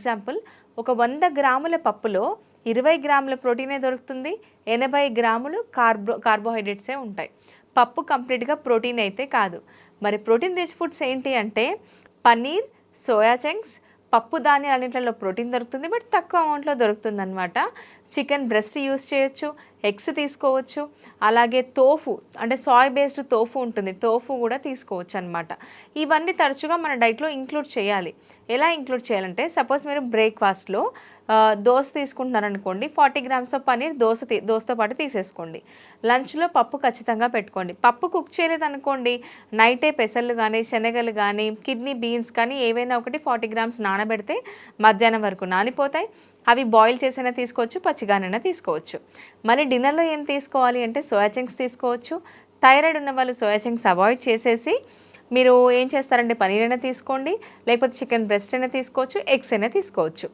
Example ఒక 100 గ్రాముల పప్పులో 20 గ్రాముల ప్రోటీనే దొరుకుతుంది, 80 గ్రాములు కార్బోహైడ్రేట్సే ఉంటాయి. పప్పు కంప్లీట్గా ప్రోటీన్ అయితే కాదు. మరి ప్రోటీన్ రిచ్ ఫుడ్స్ ఏంటి అంటే పన్నీర్, సోయా చంక్స్, పప్పు ధాన్యాలన్నింటిలో ప్రోటీన్ దొరుకుతుంది, బట్ తక్కువ అమౌంట్లో దొరుకుతుంది అనమాట. చికెన్ బ్రెస్ట్ యూస్ చేయొచ్చు, ఎగ్స్ తీసుకోవచ్చు, అలాగే తోఫు అంటే సాయ్ బేస్డ్ తోఫు ఉంటుంది, తోఫు కూడా తీసుకోవచ్చు అనమాట. ఇవన్నీ తరచుగా మన డైట్లో ఇంక్లూడ్ చేయాలి. ఎలా ఇంక్లూడ్ చేయాలంటే సపోజ్ మీరు బ్రేక్ఫాస్ట్లో దోశ తీసుకుంటున్నారనుకోండి, 40 గ్రామ్స్ ఆఫ్ పన్నీర్ దోశతో పాటు తీసేసుకోండి. లంచ్లో పప్పు ఖచ్చితంగా పెట్టుకోండి. పప్పు కుక్ చేయలేదనుకోండి, నైటే పెసళ్ళు కానీ శనగలు కానీ కిడ్నీ బీన్స్ కానీ ఏవైనా ఒకటి 40 గ్రామ్స్ నానబెడితే మధ్యాహ్నం వరకు నానిపోతాయి. అవి బాయిల్ చేసైనా తీసుకోవచ్చు, పచ్చిగానైనా తీసుకోవచ్చు. మళ్ళీ డిన్నర్లో ఏం తీసుకోవాలి అంటే సోయా చంక్స్ తీసుకోవచ్చు. థైరాయిడ్ ఉన్న వాళ్ళు సోయా చంక్స్ అవాయిడ్ చేసేసి మీరు ఏం చేస్తారంటే పన్నీర్ అయినా తీసుకోండి, లేకపోతే చికెన్ బ్రెస్ట్ అయినా తీసుకోవచ్చు, ఎగ్స్ అయినా తీసుకోవచ్చు.